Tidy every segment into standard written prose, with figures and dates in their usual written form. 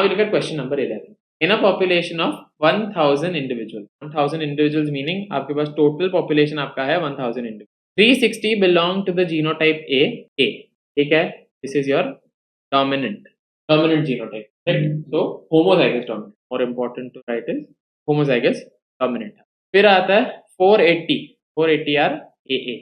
we look at question number 11. In a population of 1000 individuals, 1000 individuals meaning आपके पास total population आपका है 1000 individuals. 360 belong to the genotype A. ठीक है, this is your dominant genotype, right? So homozygous dominant. More important to write is homozygous dominant. फिर आता है 480 are AA,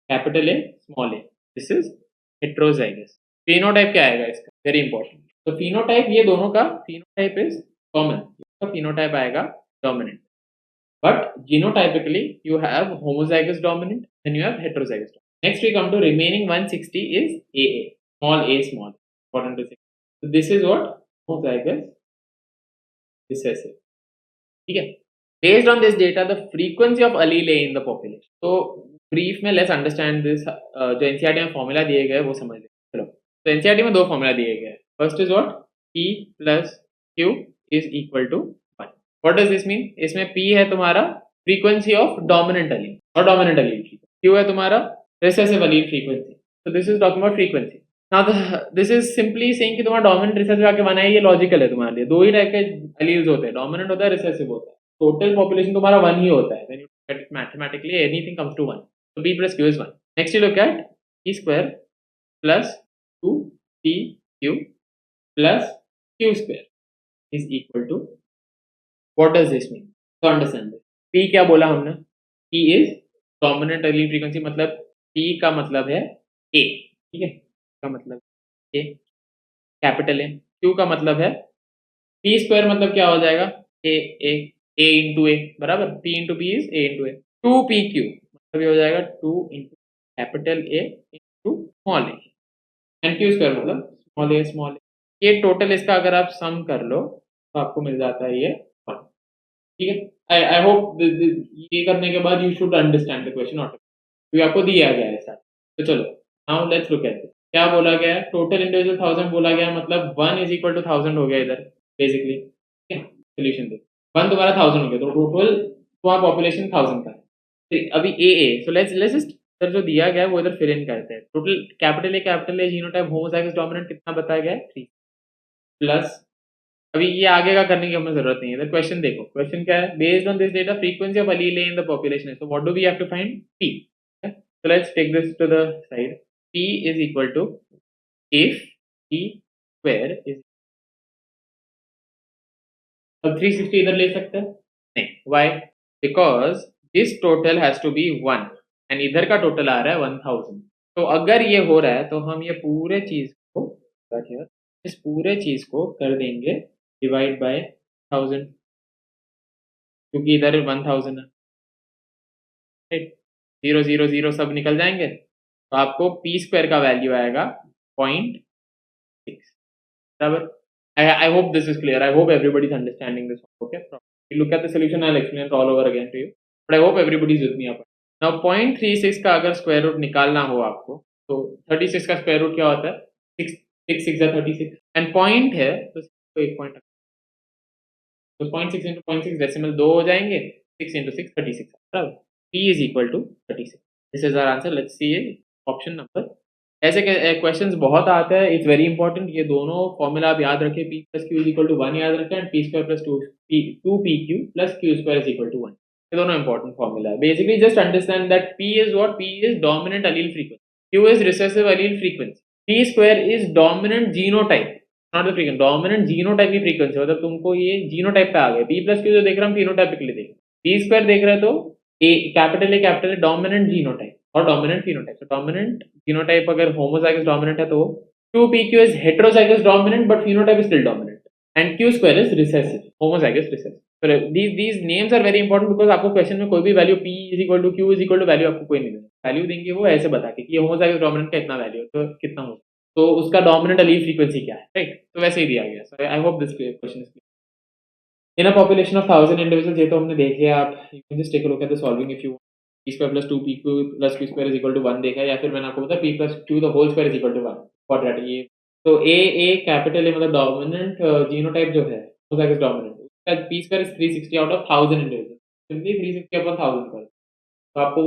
capital A, small a. This is heterozygous. Phenotype क्या आएगा इसका? Very important. तो phenotype ये दोनों का phenotype is common. इसका phenotype आएगा dominant. But genotypically you have homozygous dominant and you have heterozygous dominant. Next we come to remaining 160 is AA, small a, small. Important to say. So this is what homozygous recessive. ठीक है. Based on this data, the frequency of allele A in the population. So brief में let's understand this. जो NCERT में formula दिए गए वो समझ लें. चलो. तो NCERT में दो formula दिए गए. First is what? P plus Q is equal to 1. What does this mean? इसमें P है तुम्हारा frequency of dominant allele और dominant allele. Q है तुम्हारा recessive allele frequency. So this is talking about frequency. Now this is simply saying कि तुम्हारा dominant recessive आके बनाया, ये logical है तुम्हारे लिए. दो ही टाइप के alleles होते हैं, dominant होता है, recessive होता है. Total population तुम्हारा 1 ही होता है. When you look at it mathematically, anything comes to 1. So P plus Q is 1. Next you look at P square plus 2PQ plus Q square is equal to, what does this mean? So understand this. P क्या बोला हमने? P is dominant allele frequency, मतलब P का मतलब है A, ठीक है? का मतलब A, capital A. Q का मतलब है P square, मतलब क्या हो जाएगा? A into A, बराबर. P into P is A into A. 2PQ मतलब ये हो जाएगा 2 into capital A into small a. And Q square मतलब small a. ये टोटल इसका अगर आप सम कर लो तो आपको मिल जाता है ये 1. ठीक है. I hope ये करने के बाद you should understand the question automatically. आपको दिया गया है सर. तो चलो now let's look at it. क्या बोला गया है? टोटल इंडिविजुअल 1000 बोला गया, मतलब 1 is equal to 1000 हो गया इधर बेसिकली. ठीक है. सोल्यूशन देखो, 1 तुम्हारा 1000 हो गया, तो टोटल तुम्हारा पॉपुलेशन 1000 का है. अभी AA, सो लेट्स जस्ट इधर जो दिया गया है वो इधर फिल इन करते हैं. Total capital A genotype homozygous dominant कितना बताया गया है? 3 प्लस, अभी ये आगे का करने की हमें जरूरत नहीं है. तो क्वेश्चन देखो, क्वेश्चन क्या है? Based on this data frequency of allele A in the population है. So what do we have to find? P. So let's take this to the side. P is equal to if P square is, अब 360 इधर ले सकते हैं? नहीं. Why? Because this total has to be 1 and इधर का total आ रहा है 1000. तो अगर ये हो रहा है तो हम ये पूरे चीज को, इस पूरे चीज को कर देंगे डिवाइड बाय 1000, क्योंकि इधर 1000 है. राइट. 0 0 0 सब निकल जाएंगे, तो आपको P स्क्वायर का वैल्यू आएगा 0.6. बराबर. I hope this is clear. I hope everybody is understanding this. Okay. You look at the solution. I'll explain it all over again to you. But I hope everybody is with me. Now 0.36 का अगर square root निकालना हो आपको, तो 36 का square root क्या होता है? 6 6 36 एंड पॉइंट है तो एक पॉइंट, तो 0.6 into 0.6 डेसिमल 2 हो जाएंगे. 6 into 6 36. बराबर. P is equal to 36. This is our answer. Let's see option number. ऐसे क्वेश्चंस बहुत आते हैं. It's very important. ये दोनों फॉर्मूला आप याद रखें. P plus Q is equal to 1 याद रखें, and P square plus 2PQ plus Q square is equal to 1. ये दोनों इंपॉर्टेंट फॉर्मूला है. Basically just understand that P is what? P is dominant allele frequency, Q is recessive allele frequency, P square is dominant genotype, not the frequency, dominant genotype की frequency. मतलब तुमको ये genotype पे आ गया. P plus Q जो देख रहे हम phenotypically देख रहे हैं. P square देख रहे तो कैपिटल A dominant genotype और dominant phenotype. So dominant genotype अगर homozygous dominant है तो 2PQ is heterozygous dominant but phenotype is still dominant, and Q square is recessive, homozygous recessive. So these names are very important because आपको question में कोई भी value P is equal to Q is equal to value आपको कोई नहीं देगा. Value देंगे वो ऐसे बता के कि ये homozygous dominant का इतना वैल्यू है तो कितना हो, तो उसका dominant allele frequency क्या है. राइट. तो वैसे ही दिया गया. So I hope this question is clear. In a population of 1000 individuals, ये तो हमने देख लिया. आप you can just take a look at the solving if you want. P square plus 2PQ plus Q square is equal to 1 देखा है, या फिर मैंने आपको बताया P plus Q the whole square is equal to 1. Quadratic. ये तो A capital A मतलब डोमिनेंट जीनोटाइप जो है homozygous dominant, उसका P square is 360 out of 1000 individuals. Simply 360 upon 1000 कर. तो आपको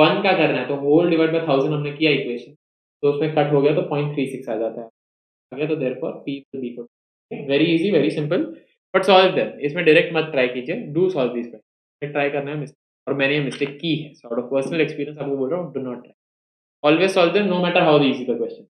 1 का करना है तो होल डिवाइड बाय 1000 हमने किया इक्वेशन, तो उसमें कट हो गया तो 0.36 आ जाता है. आ गया तो therefore P will be equal. Very easy, very simple, but solve them. इसमें डायरेक्ट मत ट्राई कीजिए, do solve this question. Try करना है मिस्टेक, और मैंने ये मिस्टेक की है. सॉर्ट ऑफ पर्सनल एक्सपीरियंस आपको बोल रहा हूँ, do not try. Always solve them no matter how easy the question.